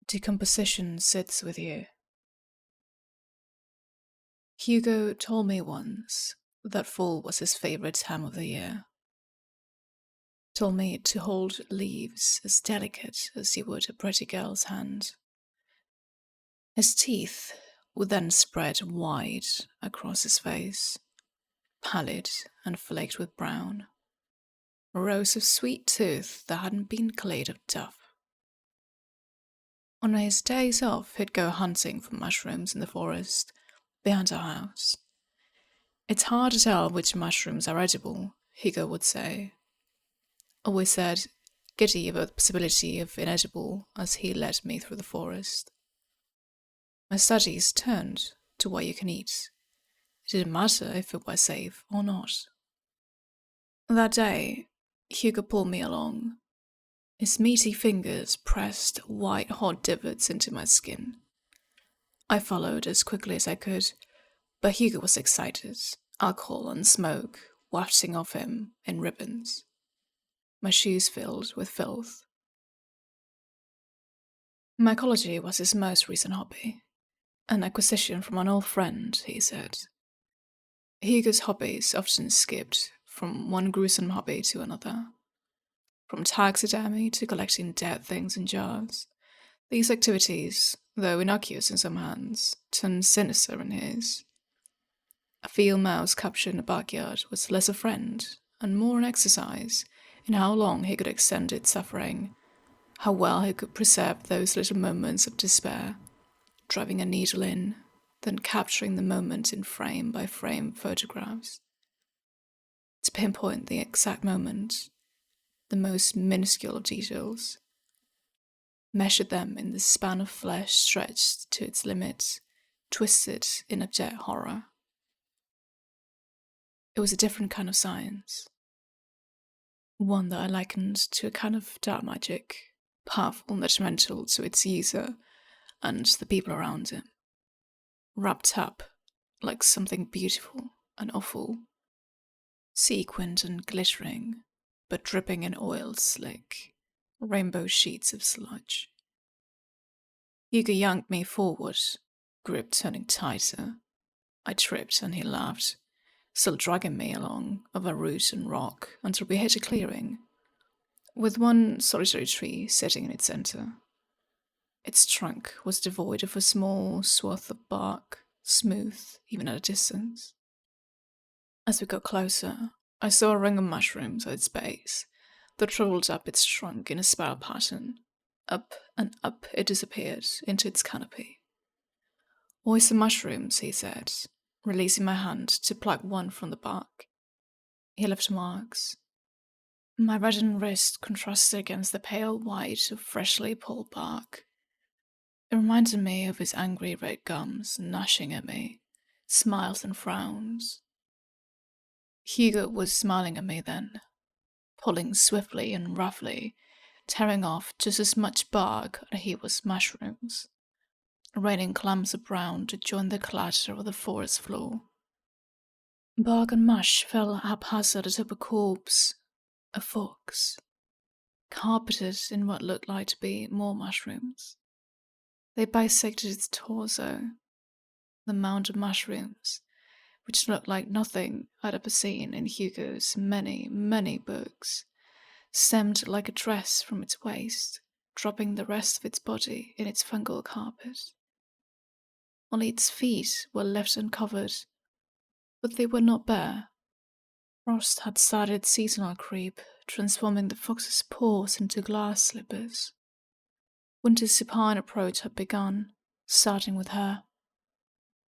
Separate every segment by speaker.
Speaker 1: Decomposition sits with you. Hugo told me once that fall was his favorite time of the year. Told me to hold leaves as delicate as he would a pretty girl's hand. His teeth would then spread wide across his face, pallid and flaked with brown. Rows of sweet tooth that hadn't been clayed of duff. On his days off, he'd go hunting for mushrooms in the forest behind our house. It's hard to tell which mushrooms are edible, Hugo would say. Always said, giddy about the possibility of inedible as he led me through the forest. My studies turned to what you can eat. It didn't matter if it was safe or not. That day, Hugo pulled me along. His meaty fingers pressed white-hot divots into my skin. I followed as quickly as I could, but Hugo was excited, alcohol and smoke wafting off him in ribbons. My shoes filled with filth. Mycology was his most recent hobby, an acquisition from an old friend, he said. Hugo's hobbies often skipped from one gruesome hobby to another. From taxidermy to collecting dead things in jars. These activities, though innocuous in some hands, turned sinister in his. A field mouse captured in a backyard was less a friend and more an exercise in how long he could extend its suffering, how well he could preserve those little moments of despair, driving a needle in, then capturing the moment in frame-by-frame photographs. To pinpoint the exact moment, the most minuscule of details, measure them in the span of flesh stretched to its limit, twisted in abject horror. It was a different kind of science. One that I likened to a kind of dark magic, powerful and detrimental to its user and the people around him. Wrapped up like something beautiful and awful, sequined and glittering, but dripping in oil slick, rainbow sheets of sludge. Hugo yanked me forward, grip turning tighter. I tripped and he laughed, still dragging me along over root and rock until we hit a clearing, with one solitary tree sitting in its center. Its trunk was devoid of a small swath of bark, smooth even at a distance. As we got closer, I saw a ring of mushrooms at its base that traveled up its trunk in a spiral pattern. Up and up it disappeared into its canopy. Oyster mushrooms, he said, releasing my hand to pluck one from the bark. He left marks. My reddened wrist contrasted against the pale white of freshly pulled bark. It reminded me of his angry red gums gnashing at me, smiles and frowns. Hugo was smiling at me then, pulling swiftly and roughly, tearing off just as much bark as he was mushrooms, raining clumps of brown to join the clatter of the forest floor. Bark and mush fell haphazard atop a corpse, a fox, carpeted in what looked like to be more mushrooms. They bisected its torso, the mound of mushrooms, which looked like nothing I'd ever seen in Hugo's many, many books, stemmed like a dress from its waist, dropping the rest of its body in its fungal carpet. Only its feet were left uncovered, but they were not bare. Frost had started seasonal creep, transforming the fox's paws into glass slippers. Winter's supine approach had begun, starting with her.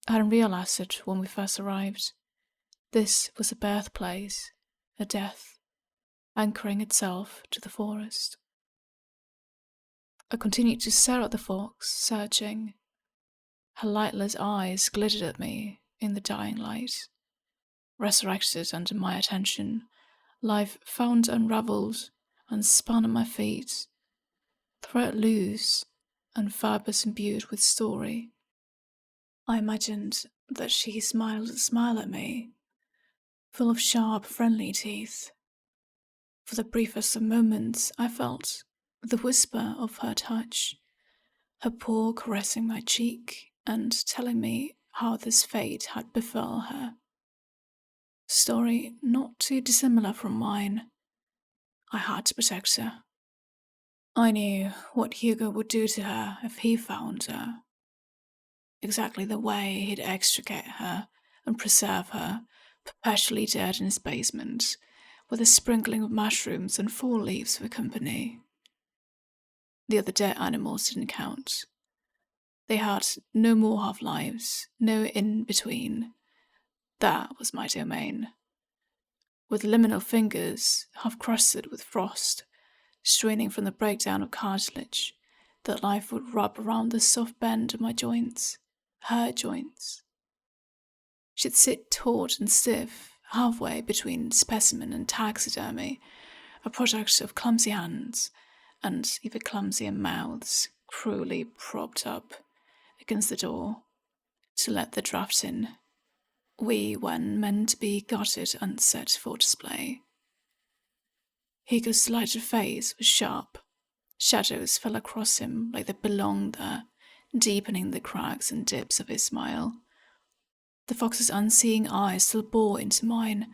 Speaker 1: I hadn't realized it when we first arrived. This was a birthplace, a death, anchoring itself to the forest. I continued to stare at the fox, searching. Her lightless eyes glittered at me in the dying light. Resurrected under my attention, life found unraveled and spun at my feet, thread loose and fibers imbued with story. I imagined that she smiled a smile at me, full of sharp, friendly teeth. For the briefest of moments, I felt the whisper of her touch, her paw caressing my cheek and telling me how this fate had befell her. A story not too dissimilar from mine. I had to protect her. I knew what Hugo would do to her if he found her. Exactly the way he'd extricate her and preserve her, perpetually dead in his basement, with a sprinkling of mushrooms and fall leaves for company. The other dead animals didn't count. They had no more half-lives, no in-between. That was my domain. With liminal fingers, half-crusted with frost, straining from the breakdown of cartilage, that life would rub around the soft bend of my joints, her joints. She'd sit taut and stiff, halfway between specimen and taxidermy, a product of clumsy hands, and even clumsier mouths, cruelly propped up against the door to let the draft in. We weren't meant to be gutted and set for display. Hugo's lighter face was sharp. Shadows fell across him like they belonged there, deepening the cracks and dips of his smile. The fox's unseeing eyes still bore into mine,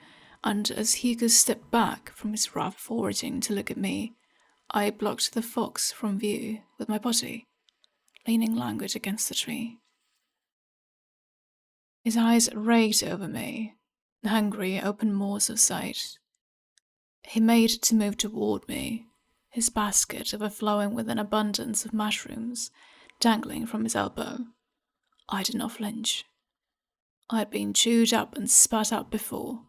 Speaker 1: and as Hugo stepped back from his rough foraging to look at me, I blocked the fox from view with my body, leaning languid against the tree. His eyes raked over me, hungry open maws of sight. He made to move toward me, his basket overflowing with an abundance of mushrooms dangling from his elbow. I did not flinch. I had been chewed up and spat out before,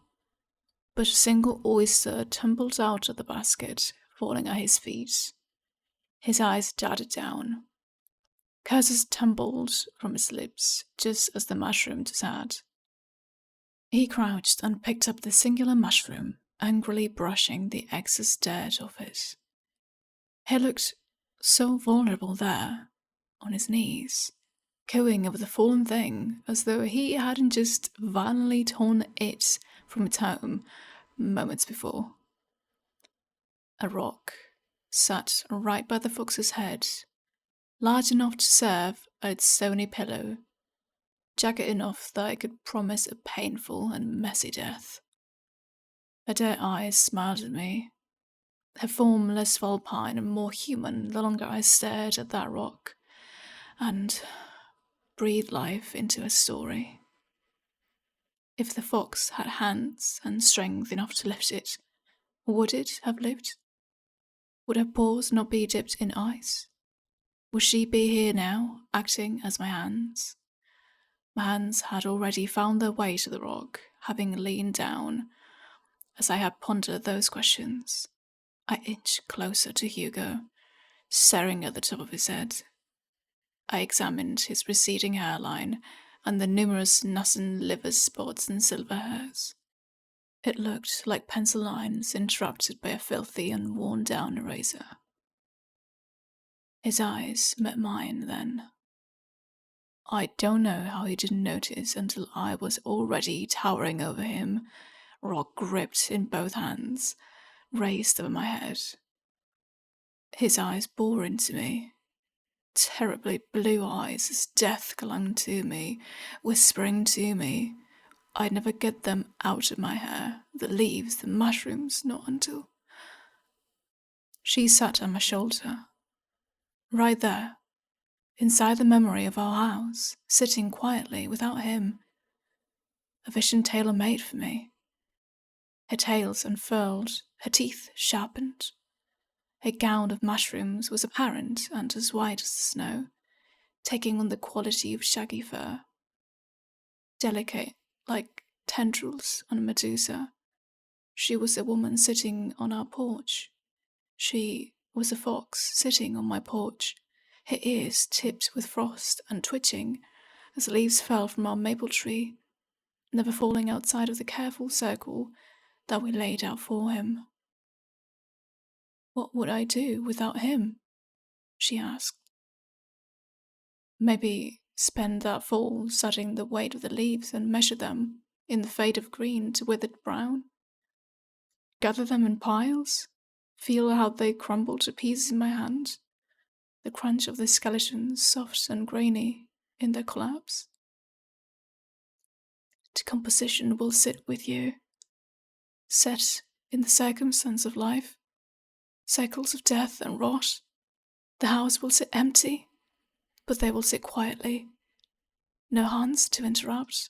Speaker 1: but a single oyster tumbled out of the basket, falling at his feet. His eyes darted down. Curses tumbled from his lips just as the mushrooms had. He crouched and picked up the singular mushroom, angrily brushing the excess dirt off it. He looked so vulnerable there, on his knees, cooing over the fallen thing as though he hadn't just violently torn it from its home moments before. A rock sat right by the fox's head, large enough to serve as its stony pillow, jagged enough that it could promise a painful and messy death. Her dead eyes smiled at me, her form less vulpine and more human the longer I stared at that rock, and breathed life into a story. If the fox had hands and strength enough to lift it, would it have lived? Would her paws not be dipped in ice? Would she be here now, acting as my hands? My hands had already found their way to the rock, having leaned down. As I had pondered those questions, I inched closer to Hugo, staring at the top of his head. I examined his receding hairline and the numerous nascent liver spots and silver hairs. It looked like pencil lines interrupted by a filthy and worn-down eraser. His eyes met mine then. I don't know how he didn't notice until I was already towering over him, rock gripped in both hands, raised over my head. His eyes bore into me, terribly blue eyes as death clung to me, whispering to me. I'd never get them out of my hair, the leaves, the mushrooms, not until... She sat on my shoulder, right there, inside the memory of our house, sitting quietly without him. A vision tailor-made for me. Her tails unfurled, her teeth sharpened. Her gown of mushrooms was apparent and as white as the snow, taking on the quality of shaggy fur. Delicate, like tendrils on a medusa. She was a woman sitting on our porch. She was a fox sitting on my porch, her ears tipped with frost and twitching as leaves fell from our maple tree, never falling outside of the careful circle that we laid out for him. What would I do without him? She asked. Maybe spend that fall studying the weight of the leaves and measure them in the fade of green to withered brown? Gather them in piles? Feel how they crumble to pieces in my hand? the crunch of the skeletons soft and grainy in their collapse. Decomposition will sit with you, set in the circumstance of life, cycles of death and rot. The house will sit empty, but they will sit quietly. No hands to interrupt.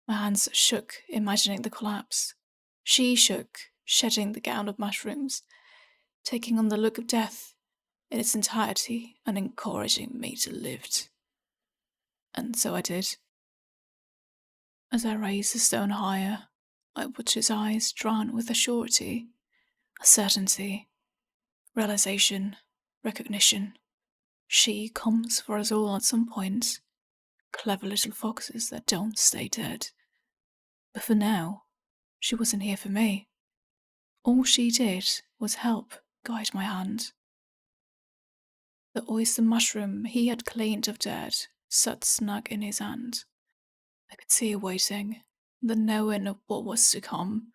Speaker 1: My hands shook, imagining the collapse. She shook, shedding the gown of mushrooms, taking on the look of death in its entirety and encouraging me to live. And so I did. As I raised the stone higher, I watched his eyes drawn with a surety, a certainty, realization, recognition. She comes for us all at some point. Clever little foxes that don't stay dead. But for now, she wasn't here for me. All she did was help guide my hand. The oyster mushroom he had cleaned of dirt sat snug in his hand. I could see her waiting, the knowing of what was to come,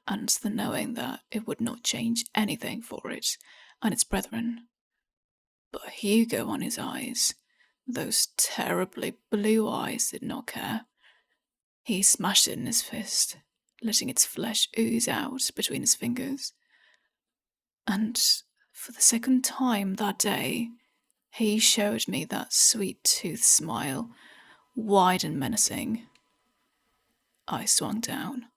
Speaker 1: and the knowing that it would not change anything for it and its brethren. But Hugo on his eyes, those terribly blue eyes, did not care. He smashed it in his fist, letting its flesh ooze out between his fingers. And for the second time that day, he showed me that sweet-toothed smile, wide and menacing. I swung down.